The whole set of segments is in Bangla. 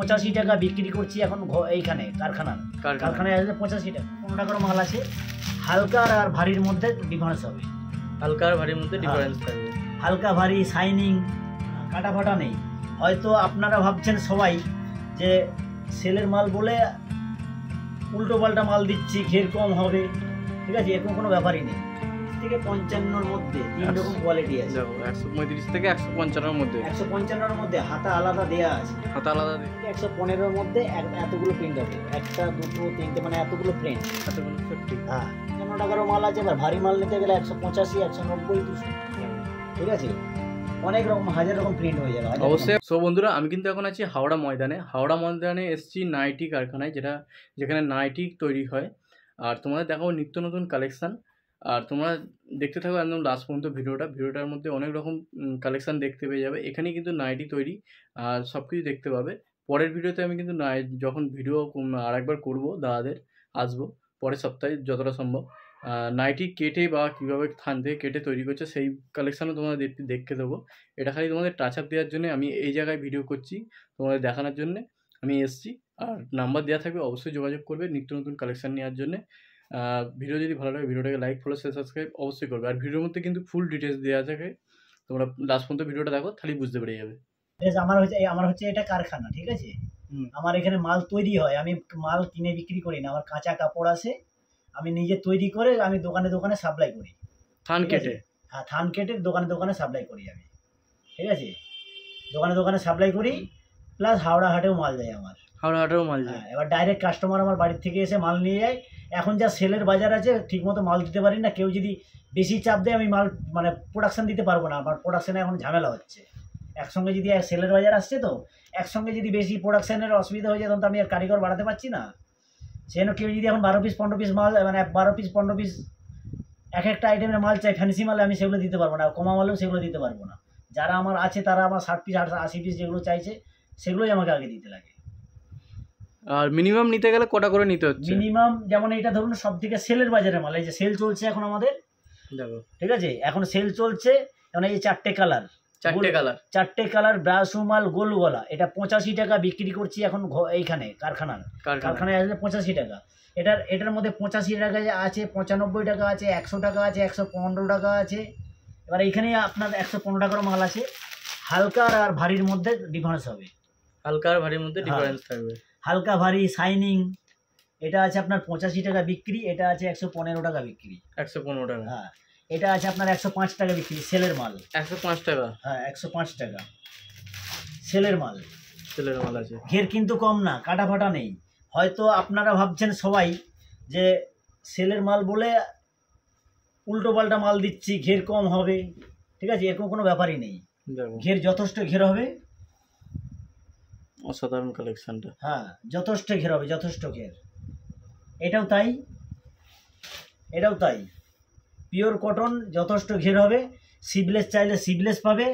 85 টাকা বিক্রি করছি এখন এইখানে কারখানায় আসলে 85 টাকা। 15 টাকার মাল আছে। হালকা আর ভারীর মধ্যে ডিফারেন্স হবে। হালকা আর ভারীর মধ্যে ডিফারেন্স থাকবে। হালকা ভারী শাইনিং, কাটা ফাটা নেই। হয়তো আপনারা ভাবছেন সবাই যে সেলের মাল বলে উল্টো পাল্টা মাল দিচ্ছি, ঘের কম হবে, ঠিক আছে, এরকম কোনো ব্যাপারই নেই। থেকে 55-র মধ্যে 3 রকম কোয়ালিটি আছে। 135 থেকে 155-র মধ্যে। 155-র মধ্যে হাতা আলাদা দেয়া আছে। হাতা আলাদা 115-র মধ্যে এতগুলো প্রিন্ট হবে, 1 2 3 মানে এতগুলো প্রিন্ট। হ্যাঁ, 15 টাকারও মাল আছে। এবার ভারী মাল নিতে গেলে 185, 190, 200, ঠিক আছে, অনেক রকম হাজার রকম প্রিন্ট হয়ে যাবে অবশ্যই। সো বন্ধুরা, আমি কিন্তু এখন আছি হাওড়া ময়দানে এসছি নাইটি কারখানায়, যেখানে নাইটি তৈরি হয়। আর তোমাদের দেখাবো নিত্য নতুন কালেকশান। আর তোমরা দেখতে থাকো একদম লাস্ট পর্যন্ত ভিডিওটার মধ্যে অনেক রকম কালেকশান দেখতে পেয়ে যাবে। এখানে কিন্তু নাইটি তৈরি আর সব কিছু দেখতে পাবে। পরের ভিডিওতে আমি কিন্তু যখন ভিডিও আরেকবার করবো, দাদাদের আসবো পরের সপ্তাহে যতটা সম্ভব। নাইটি কেটে বা কীভাবে থান থেকে কেটে তৈরি করছে সেই কালেকশানও তোমাদের দেখতে দেবো। এটা খালি তোমাদের টাচ আপ দেওয়ার জন্য আমি এই জায়গায় ভিডিও করছি, তোমাদের দেখানোর জন্যে আমি এসছি। আর নাম্বার দেওয়া থাকবে, অবশ্যই যোগাযোগ করবে নিত্য নতুন কালেকশান নেওয়ার জন্যে। ভিডিও যদি ভালো লাগে ভিডিওটাকে লাইক, ফলো, শেয়ার, সাবস্ক্রাইব অবশ্যই করবে। আর ভিডিওর মধ্যে কিন্তু ফুল ডিটেলস দেওয়া থাকে, তোমরা লাস্ট পর্যন্ত ভিডিওটা দেখো, তাহলেই বুঝতে পেরে যাবে। আমার হচ্ছে এটা কারখানা, ঠিক আছে। আমার এখানে মাল তৈরি হয়, আমি মাল কিনে বিক্রি করি না। আমার কাঁচা কাপড় আছে, আমি নিজে তৈরি করে আমি দোকানে সাপ্লাই করি। থান কেটে? হ্যাঁ, থান কেটে দোকানে সাপ্লাই করি আমি, ঠিক আছে। দোকানে সাপ্লাই করি, প্লাস হাওড়া হাটেও মাল যায় আমার। হাওড়া হাটেও মাল যায়। এবার ডাইরেক্ট কাস্টমার আমার বাড়ির থেকে এসে মাল নিয়ে যায়। এখন যা সেলের বাজার আছে, ঠিকমতো মাল দিতে পারি না। কেউ যদি বেশি চাপ দেয়, আমি মাল প্রোডাকশান দিতে পারবো না। আমার প্রোডাকশানে এখন ঝামেলা হচ্ছে। একসঙ্গে যদি সেলের বাজার আসছে, তো একসঙ্গে যদি বেশি প্রোডাকশানের অসুবিধা হয়ে যায়, তখন তো আমি আর কারিগর বাড়াতে পারছি না। সেজন্য কেউ যদি এখন 12 পিস 15 পিস মাল, 12 পিস 15 পিস এক একটা আইটেমের মাল চাই, ফ্যান্সি মালে আমি সেগুলো দিতে পারবো না। কমা মালেও সেগুলো দিতে পারবো না। যারা আমার আছে তারা আমার 60 পিস 80 পিস যেগুলো চাইছে, সেগুলোই আমাকে আগে দিতে লাগে। আর মিনিমাম নিতে গেলে কটা করে নিতে হচ্ছে? মিনিমাম যেমন এটা ধরুন সব থেকে সেলের বাজারে মাল, এই যে সেল চলছে এখন আমাদের, ঠিক আছে, এখন সেল চলছে। এখন এই 4টে কালার ব্রাশু মাল গোল গলা, এটা 85 টাকা বিক্রি করছি এখন এইখানে কারখানায় আসলে 85 টাকা। এটার মধ্যে 85 টাকা আছে, 95 টাকা আছে, 100 টাকা আছে, 115 টাকা আছে। এবার এইখানে আপনার 115 টাকার মাল আছে। হালকা আর ভারীর মধ্যে ডিফারেন্স হবে। হালকা আর ভারীর মধ্যে ডিফারেন্স থাকবে। হালকা ভারী শাইনিং, এটা আছে আপনার 85 টাকা বিক্রি, এটা আছে 115 টাকা বিক্রি। 115 টাকা? হ্যাঁ। এটা আছে আপনার 105 টাকা বিক্রি, সেলের মাল। 105 টাকা? হ্যাঁ, 105 টাকা সেলের মাল আছে। ঘের কিন্তু কম না, কাটা ফাটা নেই। হয়তো আপনারা ভাবছেন সবাই যে সেলের মাল বলে উল্টো পাল্টা মাল দিচ্ছি, ঘের কম হবে, ঠিক আছে, এরকম কোনো ব্যাপারই নেই। ঘের যথেষ্ট ঘের হবে। অসাধারণ কালেকশনটা। হ্যাঁ, যথেষ্ট ঘের হবে, যথেষ্ট ঘের। এটাও তাই পিওর কটন, যথেষ্ট ঘের হবে। সিভলেস চাইলে সিভলেস পাবে,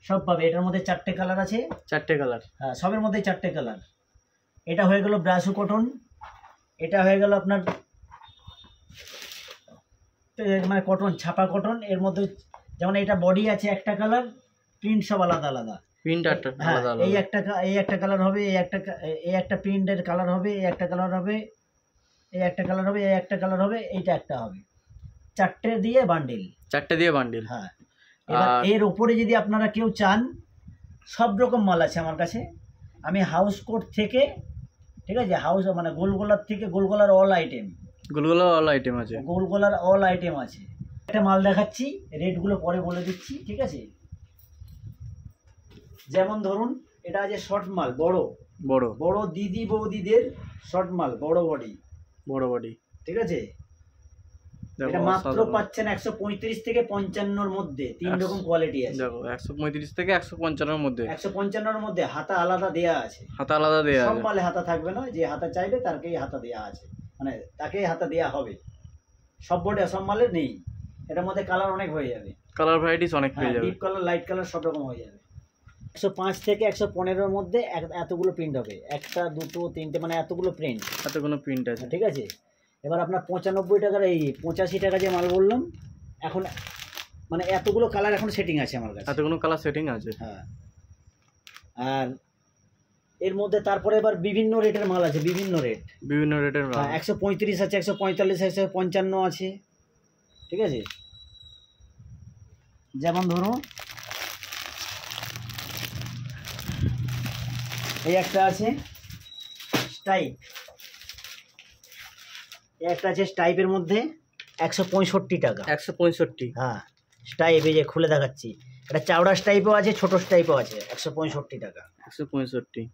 সব পাবে। এটার মধ্যে 4টে কালার আছে। 4টে কালার? হ্যাঁ, সবের মধ্যেই 4টে কালার। এটা হয়ে গেল ব্রাশু কটন, এটা হয়ে গেল আপনার মানে কটন, ছাপা কটন। এর মধ্যে যেমন এটা বডি আছে একটা কালার, প্রিন্ট সব আলাদা আলাদা। প্রিন্ট আলাদা? এই একটা কালার হবে, এই একটা প্রিন্টের কালার হবে, এই একটা কালার হবে, এই একটা কালার হবে, এই একটা কালার হবে, এইটা একটা হবে। 4টে দিয়ে বান্ডিল। হ্যাঁ। এবার এর উপরে যদি আপনারা কেউ চান, সব রকম মাল আছে আমার কাছে। আমি হাউস কোট থেকে, ঠিক আছে, হাউস মানে গোলগোলার থেকে, গোলগোলার অল আইটেম আছে। একটা মাল দেখাচ্ছি, রেটগুলো পরে বলে দিচ্ছি, ঠিক আছে। যেমন ধরুন এটা আছে শর্ট মাল, বড় দিদি বৌদিদের শর্ট মাল, বড় বডি, ঠিক আছে। এটা মাত্র পাচ্ছেন 135 থেকে 55-র মধ্যে। 3 রকম কোয়ালিটি আছে। দেখো, 135 থেকে 155-র মধ্যে। 155-র মধ্যে হাতা আলাদা দেয়া আছে। সব মালে হাতা থাকবে না, যে হাতা চাইবে তারকেই হাতা দেয়া আছে, মানে তাকেই হাতা দেয়া হবে। সব মালে নেই। এটার মধ্যে কালার অনেক হয়ে যাবে, কালার ভ্যারাইটিস অনেক পেয়ে যাবে। ডিপ কালার, লাইট কালার সব রকম হয়ে যাবে। 105 থেকে 115-র মধ্যে এতগুলো প্রিন্ট হবে। 1 2 3 মানে এতগুলো প্রিন্ট আছে, ঠিক আছে। এবার আপনার 95 টাকার, এই 85 টাকা যে মাল বললাম, এখন মানে এতগুলো কালার এখন সেটিং আছে আমার কাছে। এতগুলো কালার সেটিং আছে? হ্যাঁ। আর এর মধ্যে তারপরে এবার বিভিন্ন রেটের মাল আছে, বিভিন্ন রেট। বিভিন্ন রেটের মাল। 135 আছে, 145, 155 আছে, ঠিক আছে। যেমন ধরুন এই একটা আছে স্টাইপ, এই একটা আছে স্টাইপের মধ্যে 165 টাকা। 165। হ্যাঁ স্টাইপ, এই যে খুলে দেখাচ্ছি, এটা চাওড়া স্টাইপও আছে, ছোট স্টাইপও আছে, 165 টাকা। 165।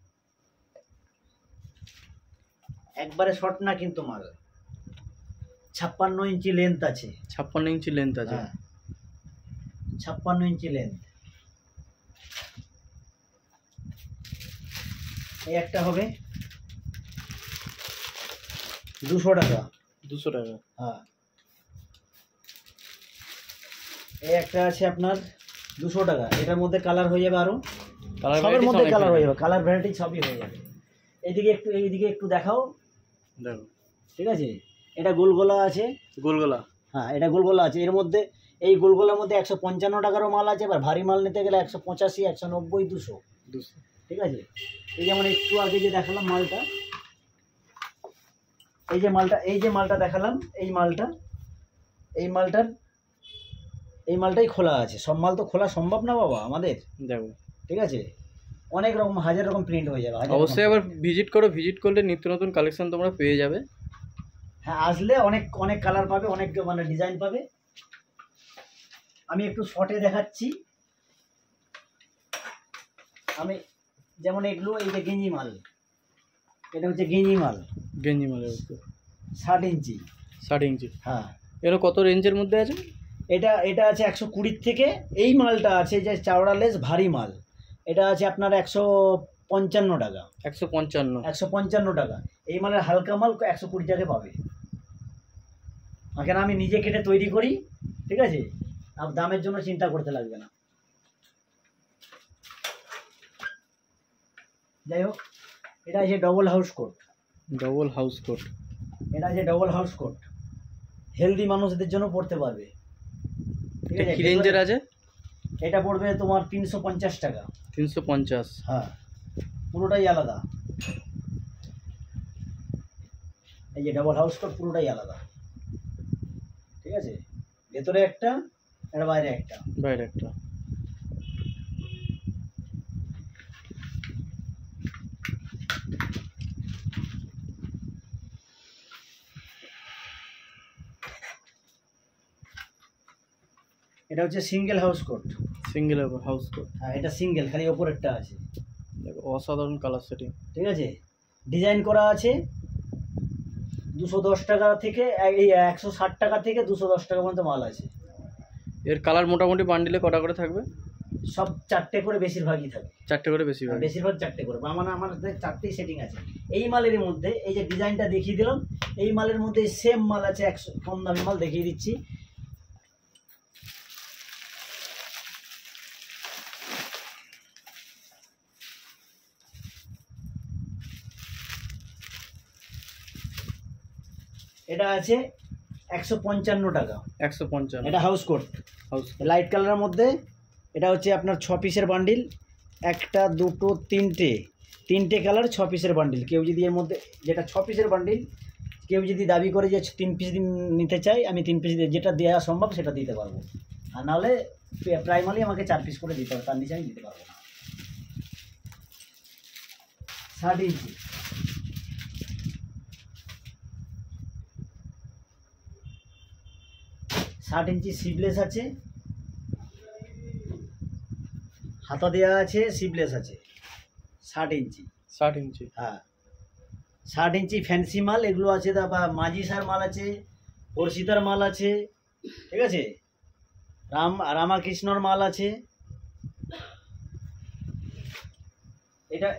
একবারে শর্ট না কিন্তু মাল, 56 ইঞ্চি লেন্থ আছে। 56 ইঞ্চি লেন্থ আছে। হ্যাঁ 56 ইঞ্চি লেন্থ। এই একটা হবে 200 টাকা। 200 টাকা। হ্যাঁ এই একটা আছে আপনার 200 টাকা। এটার মধ্যে কালার হয়ে যাবে, আরো সবের মধ্যে কালার হয়ে যাবে, কালার ভ্যারাইটি সবই হয়ে যাবে। এইদিকে একটু দেখাও, দেখো ঠিক আছে। এটা গোলগোলা আছে, গোলগোলা। হ্যাঁ এটা গোলগোলা আছে। এর মধ্যে এই গোলগোলার মধ্যে 155 টাকারও মাল আছে, আবার ভারী মাল নিতে গেলে 185, 190, 200, ঠিক আছে। এই যেমন একটু আগে যে দেখালাম মালটা, এই যে মালটা দেখালাম, এই মালটাই খোলা আছে। সব মাল তো খোলা সম্ভব না বাবা আমাদের, দেখো ঠিক আছে। অনেক রকম, হাজার রকম প্রিন্ট হয়ে যাবে। অবশ্যই আবার ভিজিট করো, ভিজিট করলে নিত্য নতুন কালেকশন তোমরা পেয়ে যাবে। হ্যাঁ আসলে অনেক অনেক কালার পাবে, অনেক মানে ডিজাইন পাবে। আমি একটু শর্টে দেখাচ্ছি। আমি যেমন এগুলো, এই যে গেঞ্জি মাল, এটা হচ্ছে গেঞ্জি মাল, গেঞ্জি মালের উপর 60 ইঞ্চি। 60 ইঞ্চি। হ্যাঁ এর কত রেঞ্জের মধ্যে আছে? এটা আছে 120 থেকে। এই মালটা আছে যে চাওড়া লেস ভারী মাল, এটা আছে আপনার 155 টাকা। 155 টাকা। এই মালের হালকা মাল 120 টাকা পাবে। কেন আমি নিজে কেটে তৈরি করি, ঠিক আছে, আর দামের জন্য চিন্তা করতে লাগবে না। যাই হোক, এটা আছে ডবল হাউস কোট। এটা আছে ডবল হাউস কোট, হেলদি মানুষদের জন্য পড়তে পারবে, ঠিক আছে। কি রেঞ্জের আছে? এটা পড়বে তোমার 350 টাকা। 350। হ্যাঁ পুরোটাই আলাদা। এই যে ডবল হাউস কোট পুরোটাই আলাদা, ঠিক আছে। ভেতরে একটা, এটা বাইরে একটা। এটা হচ্ছে সিঙ্গেল হাউস কোট। হ্যাঁ এটা সিঙ্গেল, খালি ওপরেরটা আছে। দেখো অসাধারণ কালার সেটিং, ঠিক আছে। ডিজাইন করা আছে 210 টাকা থেকে, এই 160 টাকা থেকে 210 টাকা পর্যন্ত মাল আছে। এর কালার মোটামুটি বান্ডিলে কটা করে থাকবে? সব 4টে করে বেশিরভাগই থাকে। 4টে করে বেশিরভাগ 4টে করে, আমাদের 4টেই সেটিং আছে। এই মালের মধ্যে এই যে ডিজাইনটা দেখিয়ে দিলাম, এই মালের মধ্যে সেম মাল আছে, 100 কম দামি মাল দেখিয়ে দিচ্ছি। এটা আছে 155 টাকা। 155। এটা হাউস কোট, লাইট কালারের মধ্যে। এটা হচ্ছে আপনার 6 পিসের বান্ডিল, একটা দুটো তিনটে কালার, 6 পিসের বান্ডিল। কেউ যদি এর মধ্যে, যেটা 6 পিসের বান্ডিল, কেউ যদি দাবি করে যে 3 পিস নিতে চাই, আমি 3 পিস যেটা দেওয়া সম্ভব সেটা দিতে পারবো, আর নাহলে প্রাইমারি আমাকে 4 পিস করে দিতে হবে, তার নিচে আমি দিতে পারবো না। 60 ইঞ্চি। সিভলেস আছে, হাতা দেওয়া আছে, সিভলেস আছে। 60 ইঞ্চি। হ্যাঁ 60 ইঞ্চি ফ্যান্সি মাল এগুলো আছে। তারপর মাজিসার মাল আছে, হর্ষিতার মাল আছে, ঠিক আছে, রামাকৃষ্ণর মাল আছে।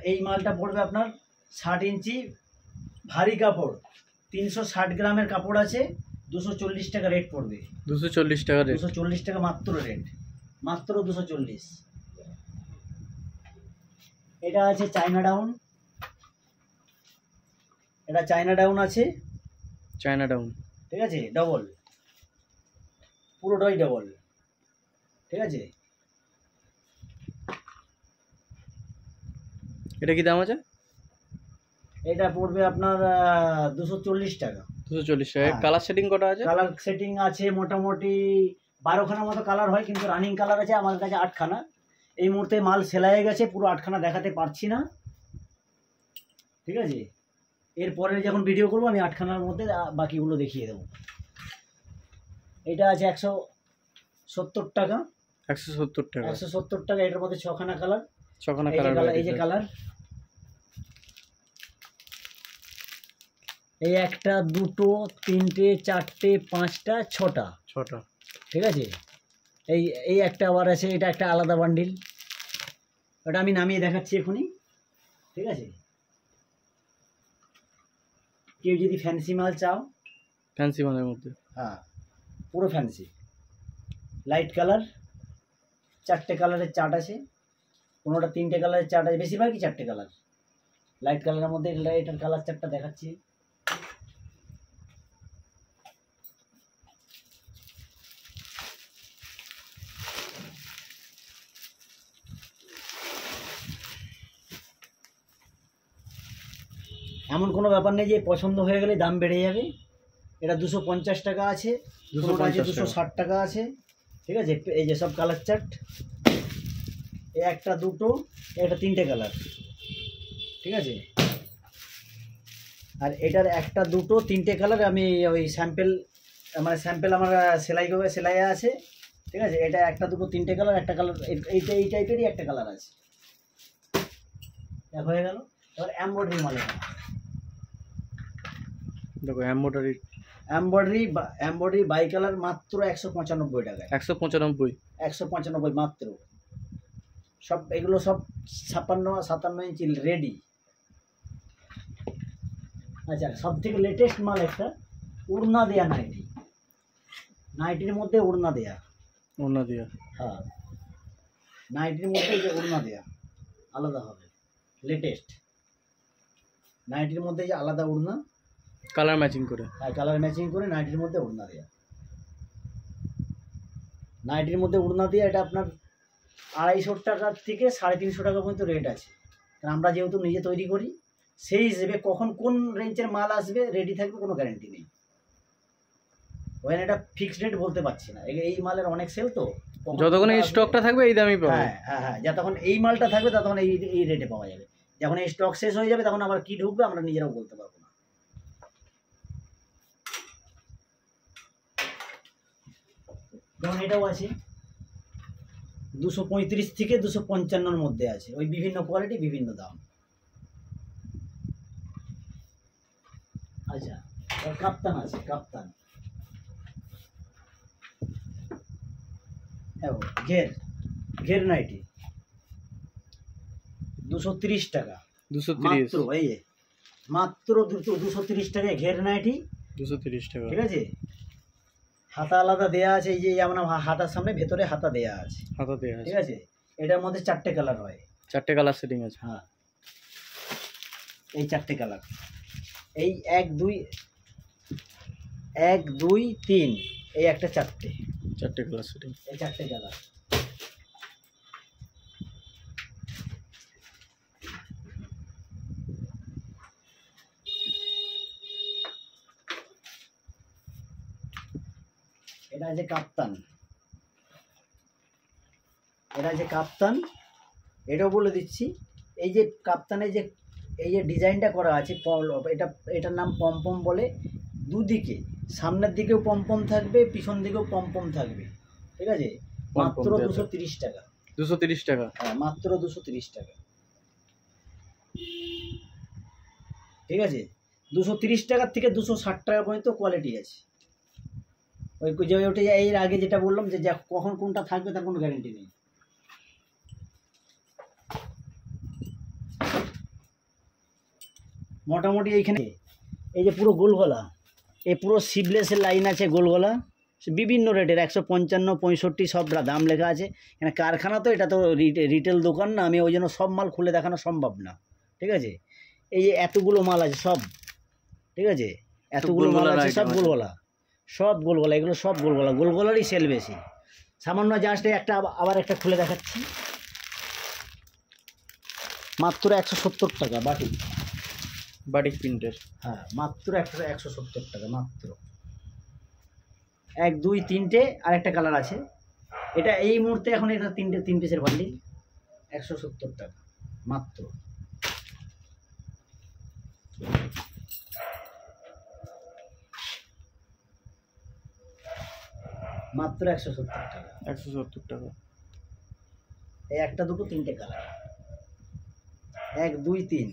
এই মালটা পড়বে আপনার 60 ইঞ্চি ভারী কাপড়, 360 গ্রামের কাপড় আছে, 240 টাকা রেট পড়বে। 240 টাকা রেট। 240 টাকা মাত্র রেট, মাত্র 240। এটা আছে চায়না ডাউন, এটা চায়না ডাউন আছে, ঠিক আছে, ডবল, পুরোটাই ডবল, ঠিক আছে। এটা কি দাম আছে? এটা পড়বে আপনার 240 টাকা। 240 টাকা। হ্যাঁ। কালার সেটিং কটা আছে? কালার সেটিং আছে মোটামুটি 12খানার মতো কালার হয়, কিন্তু রানিং কালার আছে আমার কাছে 8খানা। এই মুহূর্তে মাল সেলাই হয়ে গেছে, পুরো 8খানা দেখাতে পারছি না, ঠিক আছে। এরপরে যখন ভিডিও করবো আমি 8খানার মধ্যে বাকিগুলো দেখিয়ে দেবো। এটা আছে 170 টাকা। 170 টাকা। 170 টাকা। এটার মধ্যে 6খানা কালার। 6খানা কালার। এই যে কালার, এই 1টা 2টো 3টে 4টে 5টা 6টা, ঠিক আছে। এই একটা আবার আছে, এটা একটা আলাদা বান্ডিল, ওটা আমি নামিয়ে দেখাচ্ছি এখনই, ঠিক আছে। কেউ যদি ফ্যান্সি মাল চাও, ফ্যান্সি মালের মধ্যে, হ্যাঁ পুরো ফ্যান্সি, লাইট কালার, 4টে কালারের চার্ট আছে, কোনোটা 3টে কালারের চার্ট আছে, বেশিরভাগই 4টে কালার। লাইট কালারের মধ্যে এটার কালার চার্টটা দেখাচ্ছি। এমন কোনো ব্যাপার নেই যে পছন্দ হয়ে গেলে দাম বেড়ে যাবে। এটা 250 টাকা আছে, 260 টাকা আছে, ঠিক আছে। এই যে সব কালার চার্ট, এই 1টা 2টো, এটা 3টে কালার, ঠিক আছে। আর এটার 1টা 2টো 3টে কালার আমি ওই স্যাম্পেল, মানে স্যাম্পেল আমার সেলাই আছে, ঠিক আছে। এটা 1টা 2টো 3টে কালার, একটা কালার এই টাইপেরই একটা কালার আছে, এক হয়ে গেল। এবার এমব্রয়ডারি মাল, দেখো এমব্রয়ডারি বাই কালার মাত্র 195 টাকায়। 195 মাত্র। সব এগুলো সব 56-57 ইঞ্চি রেডি। আচ্ছা, সব থেকে লেটেস্ট মাল একটা উড়না দেয়া নাইটি, নাইটির মধ্যে উড়না দেয়া, হ্যাঁ নাইটির মধ্যে যে উড়না দেয়া আলাদা হবে, লেটেস্ট নাইটির মধ্যে যে আলাদা উড়না, কালার ম্যাচিং করে, হ্যাঁ কালার ম্যাচিং করে নাইটির মধ্যে উড়না দেয়া, নাইটির মধ্যে উড়না দেয়া। এটা আপনার 250 টাকা থেকে 350 টাকা পর্যন্ত রেট আছে। কারণ আমরা যেহেতু নিজে তৈরি করি, সেই হিসেবে কখন কোন রেঞ্জের মাল আসবে রেডি থাকবে কোনো গ্যারান্টি নেই। ওখানে এটা ফিক্সড রেট বলতে পারছি না, এই মালের অনেক সেল তো, যতক্ষণ এই স্টকটা থাকবে এই দামই পাবে। হ্যাঁ হ্যাঁ হ্যাঁ, যতক্ষণ এই মালটা থাকবে ততক্ষণ এই রেটে পাওয়া যাবে। যখন এই স্টক শেষ হয়ে যাবে তখন আবার কি ঢুকবে আমরা নিজেরাও বলতে পারবো না। যেমন এটাও আছে 235 থেকে 255-র মধ্যে আছে, ওই বিভিন্ন কোয়ালিটি বিভিন্ন দাম। আচ্ছা, কাপ্তান আছে, কাপ্তান ঘের নাইটি 230 টাকা। 230 এই মাত্র 230 টাকায় ঘের নাইটি, 230 টাকা, ঠিক আছে। হাতা আলাদা দেয়া আছে, এই যে যেমন হাতার সামনে ভেতরে হাতা দেয়া আছে, ঠিক আছে। এটার মধ্যে 4টে কালার হয়, 4টে কালার সেটিং আছে, হ্যাঁ এই 4টে কালার, এই 1 2 3, এই একটা 4টে কালার সেটিং, এই 4টে কালার। এটা আছে কাপ্তান, এটাও বলে দিচ্ছি। এই যে কাপ্তানের যে এই যে ডিজাইনটা করা আছে, এটার নাম পমপম বলে। দুদিকে, সামনের দিকেও পমপম থাকবে, পিছন দিকেও পমপম থাকবে, ঠিক আছে। মাত্র 230 টাকা। 230 টাকা, হ্যাঁ মাত্র 230 টাকা, ঠিক আছে। 230 টাকার থেকে 260 টাকা পর্যন্ত কোয়ালিটি আছে। ওই যে ওটা এর আগে যেটা বললাম যে কখন কোনটা থাকবে তার কোনো গ্যারান্টি নেই। মোটামুটি এইখানে এই যে পুরো গোল গলা, এই পুরো সিভলেসের লাইন আছে গোল গলা, বিভিন্ন রেটের 155 65 সব দাম লেখা আছে। এখানে কারখানা তো, এটা তো রিটেল দোকান না, আমি ওই জন্য সব মাল খুলে দেখানো সম্ভব না, ঠিক আছে। এই যে এতগুলো মাল আছে সব, ঠিক আছে, এতগুলো মাল আছে সব গোলগলা, সব গোলগলা, এগুলো সব গোলগলা, গোলগলারই সেল বেশি। সামান্য জাস্ট একটা আবার একটা খুলে দেখাচ্ছি, মাত্র 170 টাকা বাটি, বাটিক প্রিন্টের। হ্যাঁ মাত্র 170 টাকা মাত্র। 1 2 3টে আর একটা কালার আছে, এটা এই মুহূর্তে এখন এটা 3 পিসের বান্ডিল 170 টাকা মাত্র। মাত্র 170 টাকা। 170 টাকা। এই একটা দুটো তিনটে কালার, 1 2 3।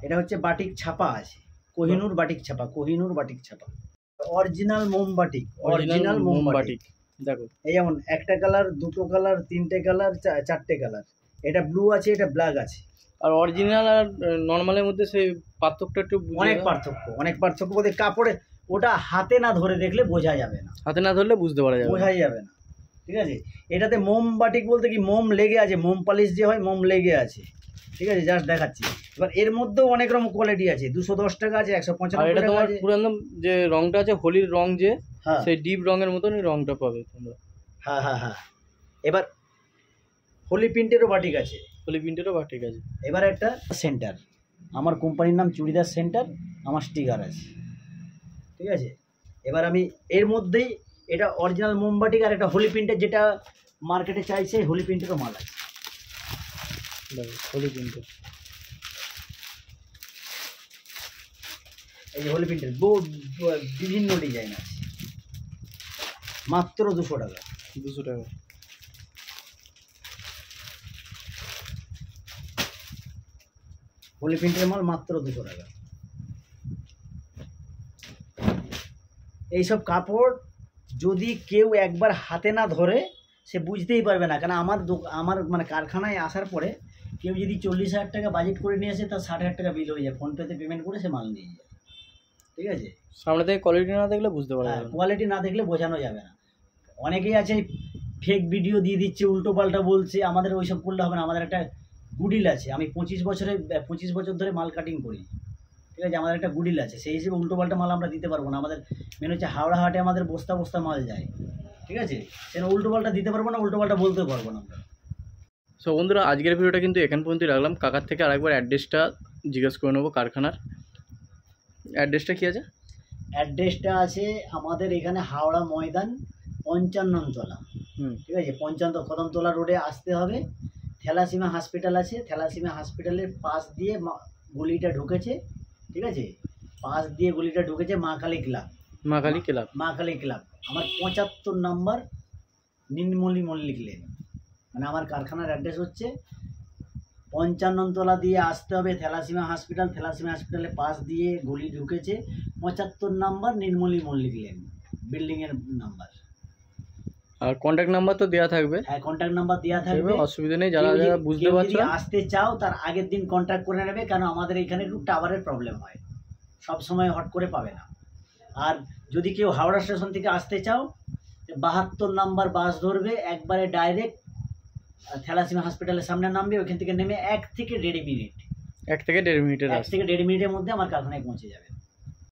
এটা হচ্ছে বাটিক ছাপা আছে, কোহিনূর বাটিক ছাপা, কোহিনূর বাটিক ছাপা, অরিজিনাল মোমবাটিক, অরিজিনাল মোমবাটিক। দেখো এই যেমন একটা কালার, দুটো কালার, তিনটে কালার, চারটে কালার। এটা ব্লু আছে, এটা ব্ল্যাক আছে। আর অরিজিনাল আর নর্মালের মধ্যে সেই পার্থক্যটা একটু অনেক পার্থক্য, অনেক পার্থক্য বলতে কাপড়ে ওটা হাতে না ধরে দেখলে বোঝা যাবে না, হাতে না ধরলে বুঝতে পারা যাবে, বোঝাই যাবে না। ঠিক আছে, এটাতে মোম বাটিক বলতে কি মোম লেগে আছে, মোম পালিশ যে হয় মোম লেগে আছে। ঠিক আছে, জাস্ট দেখাচ্ছি। এবার এর মধ্যেও অনেক রকম কোয়ালিটি আছে, 210 টাকা আছে, 195 টাকা আছে। পুরো একদম যে রংটা আছে হোলির রং, যে হ্যাঁ সেই ডিপ রঙের মতনই রংটা পাবে তোমরা। হ্যাঁ হ্যাঁ হ্যাঁ। এবার হোলি প্রিন্টেরও বাটিক আছে, হোলি প্রিন্টেরও বাটিক আছে। এবার একটা সেন্টার, আমার কোম্পানির নাম চুড়িদার সেন্টার, আমার স্টিকার আছে। ঠিক আছে, এবার আমি এর মধ্যেই এটা অরিজিনাল মোমবাটিক আর এটা হোলি প্রিন্টের, যেটা মার্কেটে চাইছে হোলি প্রিন্টেরও মাল আছে। হোলি প্রিন্টের এই যে হোলি প্রিন্টের বিভিন্ন ডিজাইন আছে, মাত্র 200 টাকা। 200 টাকা। হোলি প্রিন্টের মাল মাত্র 200 টাকা। এইসব কাপড় যদি কেউ একবার হাতে না ধরে সে বুঝতেই পারবে না, কারণ আমার মানে কারখানায় আসার পরে কেউ যদি 40,000 টাকা বাজেট করে নিয়ে আসে, তার 60,000 টাকা বিল হয়ে যায়, ফোনপেতে পেমেন্ট করে সে মাল নিয়ে যায়। ঠিক আছে, সামনে থেকে কোয়ালিটি না দেখলে বুঝতে পারা যাবে না, কোয়ালিটি না দেখলে বোঝানো যাবে না। অনেকেই আছে ফেক ভিডিও দিয়ে দিচ্ছে, উল্টো পাল্টা বলছে, আমাদের ওইসব করলে হবে না। আমাদের একটা গুডিল আছে, আমি 25 বছর ধরে মাল কাটিং করি। ঠিক আছে, আমাদের একটা গুডিল আছে, সেই হিসেবে উল্টো পাল্টা মাল আমরা দিতে পারবো না। আমাদের মেন হচ্ছে হাওড়া হাটে আমাদের বস্তা বস্তা মাল যায়। ঠিক আছে, সেটা উল্টো পাল্টা দিতে পারবো না, উল্টো পাল্টা বলতে পারবো না আমরা। সো বন্ধুরা, আজকের ভিডিওটা কিন্তু এখান পর্যন্তই রাখলাম। কাকার থেকে আরেকবার অ্যাড্রেসটা জিজ্ঞেস করে নেবো কারখানার। অ্যাড্রেসটা কী আছে? অ্যাড্রেসটা আছে আমাদের এখানে হাওড়া ময়দান 55 তলা। ঠিক আছে, 55 কদমতলা রোডে আসতে হবে। থ্যালাসিমা হসপিটাল আছে, থ্যালাসিমা হসপিটালের পাশ দিয়ে গলিটা ঢুকেছে। ঠিক আছে, পাশ দিয়ে গলিটা ঢুকেছে মা কালী ক্লাব, মা কালী ক্লাব, মা কালী ক্লাব। আমার 75 নম্বর নীলমণি মল্লিক লেন, মানে আমার কারখানার অ্যাড্রেস হচ্ছে 55 তলা দিয়ে আসতে হবে থ্যালাসিমা হসপিটাল, থ্যালাসিমা হসপিটালের পাশ দিয়ে গলি ঢুকেছে, 75 নম্বর নীলমণি মল্লিক লেন, বিল্ডিংয়ের নাম্বার। আর কন্ট্যাক্ট নাম্বার তো দেওয়া থাকবে? হ্যাঁ, কন্ট্যাক্ট নাম্বার দেওয়া থাকবে, অসুবিধা নেই। যারা যারা বুঝতে পারছো না, আসতে চাও তার আগের দিন কন্ট্যাক্ট করে নেবে, কারণ আমাদের এখানে একটু টাওয়ারের প্রবলেম হয়, সব সময় হট করে পাবে না। আর যদি কেউ হাওড়া স্টেশন থেকে আসতে চাও, 72 নম্বর বাস ধরবে, একবারে ডাইরেক্ট থ্যালাসিমা হসপিটালের সামনে নামবে, ওইখান থেকে নেমে 1 থেকে 1.5 মিনিট, 1 থেকে 1.5 মিনিটের রাস্তা, 1 থেকে 1.5 মিনিটের মধ্যে আমার কারখানায় পৌঁছে যাবে।